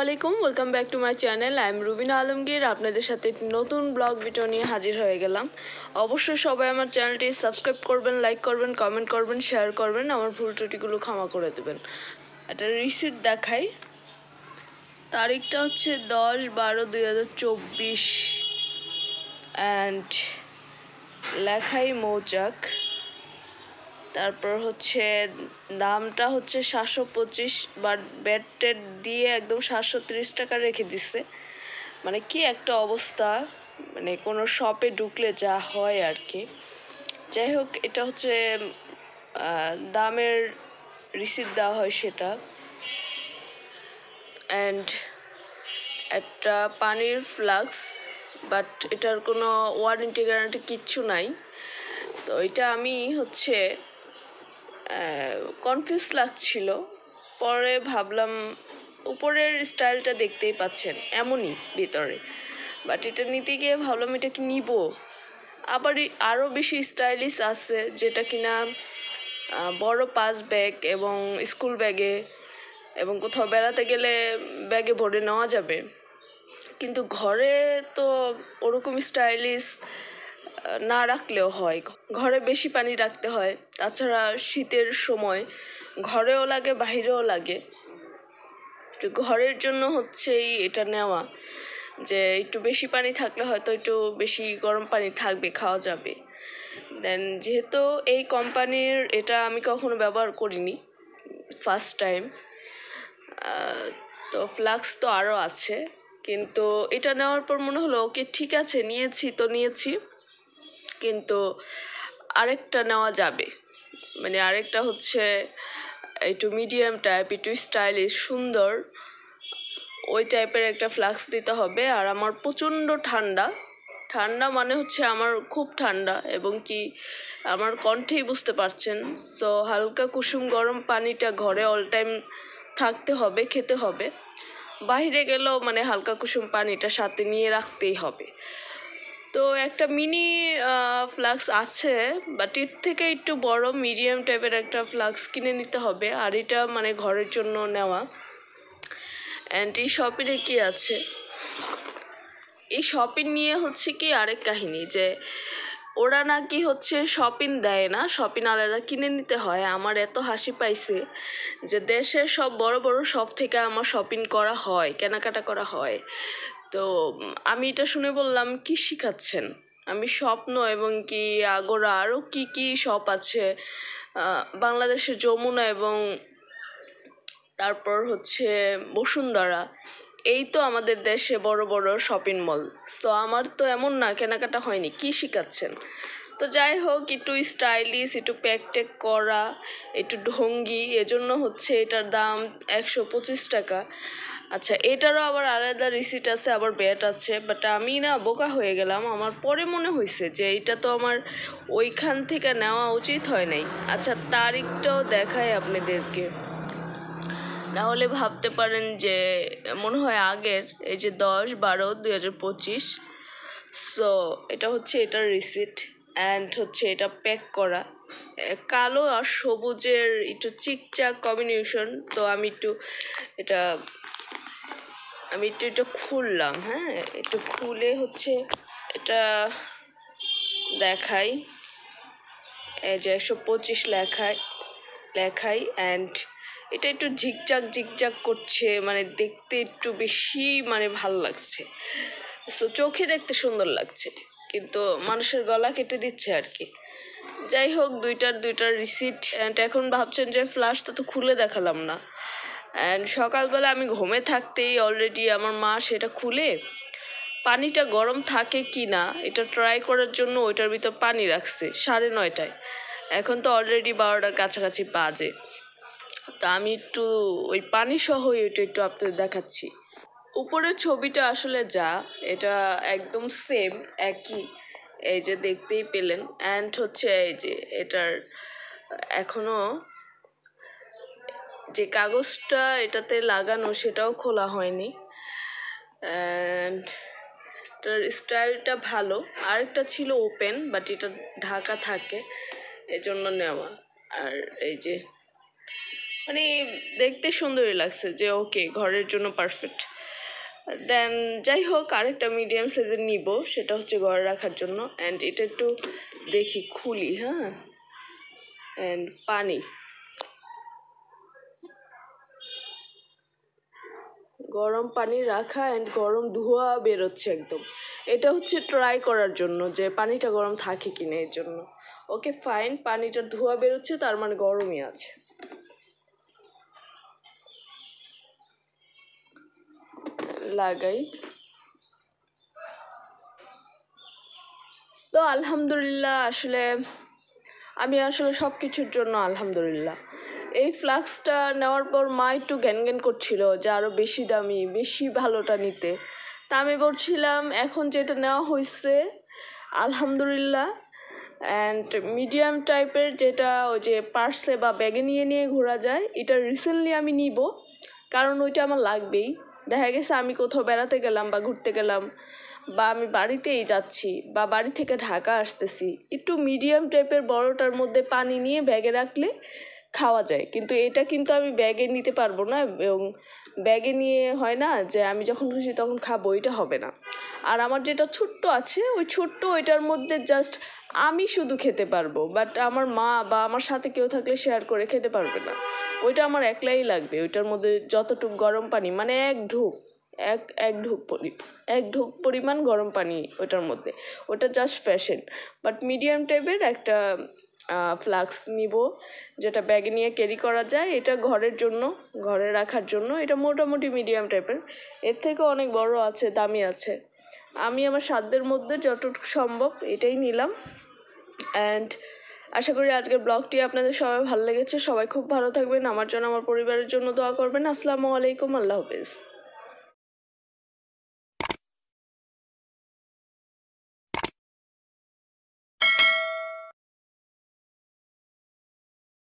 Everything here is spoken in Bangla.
আলাইকুম, welcome back to my channel. I am Rubina Alamgir. আপনাদের সাথে একটি নতুন ব্লগ ভিডিও নিয়ে হাজির হয়ে গেলাম। অবশ্যই সবাই আমার চ্যানেলটি সাবস্ক্রাইব করবেন, লাইক করবেন, কমেন্ট করবেন, শেয়ার করবেন, আমার ভুল ত্রুটিগুলো ক্ষমা করে দেবেন। একটা রিসিট দেখাই। তারিখটা হচ্ছে 10/12/2024 অ্যান্ড লেখাই মৌচাক। তারপর হচ্ছে দামটা হচ্ছে 725, বাট ব্যাট টেট দিয়ে একদম 730 টাকা রেখে দিছে। মানে কি একটা অবস্থা, মানে কোনো শপে ঢুকলে যা হয় আর কি। যাই হোক, এটা হচ্ছে দামের রিসিট দেওয়া হয় সেটা। অ্যান্ড একটা পানির ফ্লাক্স, বাট এটার কোনো ওয়ারেন্টি গ্যারান্টি কিচ্ছু নাই। তো এটা আমি হচ্ছে কনফিউজ লাগছিল। পরে ভাবলাম উপরের স্টাইলটা দেখতেই পাচ্ছেন এমনই ভিতরে, বাট এটা নিতে গিয়ে ভাবলাম এটা কি নিব। আবার আরও বেশি স্টাইলিশ আছে যেটা কিনা বড় পাস ব্যাগ এবং স্কুল ব্যাগে এবং কোথাও বেড়াতে গেলে ব্যাগে ভরে নেওয়া যাবে। কিন্তু ঘরে তো ওরকম স্টাইলিশ না রাখলেও হয়, ঘরে বেশি পানি রাখতে হয়। তাছাড়া শীতের সময় ঘরেও লাগে, বাহিরেও লাগে। তো ঘরের জন্য হচ্ছেই এটা নেওয়া, যে একটু বেশি পানি থাকলে হয়তো একটু বেশি গরম পানি থাকবে, খাওয়া যাবে। দেন যেহেতু এই কোম্পানির এটা আমি কখনো ব্যবহার করিনি, ফার্স্ট টাইম। তো ফ্লাক্স তো আরও আছে, কিন্তু এটা নেওয়ার পর মনে হলো ওকে ঠিক আছে, নিয়েছি, কিন্তু আরেকটা নেওয়া যাবে। মানে আরেকটা হচ্ছে একটু মিডিয়াম টাইপ, একটু স্টাইলিশ, সুন্দর, ওই টাইপের একটা ফ্লাক্স দিতে হবে। আর আমার প্রচণ্ড ঠান্ডা মানে হচ্ছে আমার খুব ঠান্ডা, এবং কি আমার কণ্ঠেই বুঝতে পারছেন। সো হালকা কুসুম গরম পানিটা ঘরে অল টাইম থাকতে হবে, খেতে হবে। বাইরে গেলেও মানে হালকা কুসুম পানিটা সাথে নিয়ে রাখতেই হবে। তো একটা মিনি ফ্লাক্স আছে, বাট এর থেকে একটু বড় মিডিয়াম টাইপের একটা ফ্লাক্স কিনে নিতে হবে। আর এটা মানে ঘরের জন্য নেওয়া। অ্যান্ড এই শপিংয়ে কী আছে, এই শপিং নিয়ে হচ্ছে কি আরেক কাহিনী, যে ওরা নাকি হচ্ছে শপিং দেয় না, শপিং আলাদা কিনে নিতে হয়। আমার এত হাসি পাইছে যে দেশের সব বড় বড় শপ থেকে আমার শপিং করা হয়, কেনাকাটা করা হয়। তো আমি এটা শুনে বললাম, কি শিখাচ্ছেন? আমি স্বপ্ন এবং কি আগোরা আরও কি শপ আছে বাংলাদেশের, যমুনা এবং তারপর হচ্ছে বসুন্ধরা, এই তো আমাদের দেশে বড় বড় শপিং মল। সো আমার তো এমন না কেনাকাটা হয়নি, কি শিখাচ্ছেন? তো যাই হোক, একটু স্টাইলিশ, একটু প্যাকটেক করা, একটু ঢঙ্গি, এজন্য হচ্ছে এটার দাম 125 টাকা। আচ্ছা, এটারও আবার আলাদা রিসিট আছে, আবার ব্যাট আছে। বাট আমি না বোকা হয়ে গেলাম, আমার পরে মনে হয়েছে যে এইটা তো আমার ওইখান থেকে নেওয়া উচিত হয় নাই। আচ্ছা, তারিখটাও দেখায় আপনাদেরকে, নাহলে ভাবতে পারেন যে মনে হয় আগের। এই যে 10/12/2025। সো এটা হচ্ছে এটার রিসিট। অ্যান্ড হচ্ছে এটা প্যাক করা, কালো আর সবুজের একটু চিকচাক কম্বিনেশন। তো আমি একটু খুললাম। হ্যাঁ, একটু খুলে হচ্ছে এটা দেখাই। এই যে 125 লেখাই। অ্যান্ড এটা একটু ঝিকঝাক করছে, মানে দেখতে একটু বেশি মানে ভালো লাগছে। সো চোখে দেখতে সুন্দর লাগছে, কিন্তু মানুষের গলা কেটে দিচ্ছে আর কি। যাই হোক, দুইটার রিসিট। অ্যান্ড এখন ভাবছেন যে ফ্ল্যাশটা তো খুলে দেখালাম না। অ্যান্ড সকালবেলা আমি ঘুমে থাকতেই অলরেডি আমার মা সেটা খুলে পানিটা গরম থাকে কি না এটা ট্রাই করার জন্য ওইটার ভিতর পানি রাখছে 9:30টায়। এখন তো অলরেডি 12টার কাছাকাছি বাজে। তা আমি একটু ওই পানি সহ এটা একটু আপনাদের দেখাচ্ছি। উপরের ছবিটা আসলে যা, এটা একদম সেম, একই। এই যে দেখতেই পেলেন। অ্যান্ড হচ্ছে এই যে এটার এখনো যে কাগজটা এটাতে লাগানো সেটাও খোলা হয়নি। অ্যান্ড এটার স্টাইলটা ভালো। আরেকটা ছিল ওপেন, বাট এটা ঢাকা থাকে, এজন্য নেওয়া। আর এই যে মানে দেখতে সুন্দরই লাগছে, যে ওকে ঘরের জন্য পারফেক্ট। দেন যাই হোক আরেকটা মিডিয়াম সাইজের নিব, সেটা হচ্ছে ঘরে রাখার জন্য। অ্যান্ড এটা একটু দেখি খুলি, হ্যাঁ। অ্যান্ড পানি, গরম পানি রাখা অ্যান্ড গরম ধোঁয়া বেরোচ্ছে একদম। এটা হচ্ছে ট্রাই করার জন্য যে পানিটা গরম থাকে কিনা এর জন্য। ওকে ফাইন, পানিটার ধোঁয়া বেরোচ্ছে, তার মানে গরমই আছে। লাগাই তো আলহামদুলিল্লাহ। আমি আসলে সব কিছুর জন্য আলহামদুলিল্লাহ। এই ফ্লাক্সটা নেওয়ার পর মা একটু জ্ঞান জ্ঞান করছিল যে আরও বেশি দামি, বেশি ভালোটা নিতে। তা আমি বলছিলাম এখন যেটা নেওয়া হয়েছে আলহামদুলিল্লাহ। অ্যান্ড মিডিয়াম টাইপের যেটা ওই যে পার্সে বা ব্যাগে নিয়ে নিয়ে ঘোরা যায়, এটা রিসেন্টলি আমি নিব, কারণ ওইটা আমার লাগবেই। দেখা গেছে আমি কোথাও বেড়াতে গেলাম বা ঘুরতে গেলাম, বা আমি বাড়িতেই যাচ্ছি বা বাড়ি থেকে ঢাকা আসতেছি, একটু মিডিয়াম টাইপের বড়টার মধ্যে পানি নিয়ে ব্যাগে রাখলে খাওয়া যায়। কিন্তু এটা কিন্তু আমি ব্যাগে নিতে পারবো না, এবং ব্যাগে নিয়ে হয় না যে আমি যখন খুশি তখন খাবো, এটা হবে না। আর আমার যেটা ছোট্ট আছে, ওই ছোট্ট ওইটার মধ্যে জাস্ট আমি শুধু খেতে পারবো, বাট আমার মা বা আমার সাথে কেউ থাকলে শেয়ার করে খেতে পারবে না। ওইটা আমার একলাই লাগবে। ওইটার মধ্যে যতটুকু গরম পানি, মানে এক ঢোক পরিমাণ গরম পানি ওটার মধ্যে, ওটা জাস্ট ফ্যাশন। বাট মিডিয়াম টাইপের একটা ফ্লাক্স নিব, যেটা ব্যাগে নিয়ে ক্যারি করা যায়। এটা ঘরের জন্য, ঘরে রাখার জন্য এটা মোটামুটি মিডিয়াম টাইপের। এর থেকেও অনেক বড় আছে, দামি আছে। আমি আমার সাধ্যের মধ্যে যতটুকু সম্ভব এটাই নিলাম। অ্যান্ড আশা করি আজকের ব্লগটি আপনাদের সবাই ভালো লেগেছে। সবাই খুব ভালো থাকবেন, আমার জন্য আমার পরিবারের জন্য দোয়া করবেন। আসসালামু আলাইকুম, আল্লাহ হাফেজ।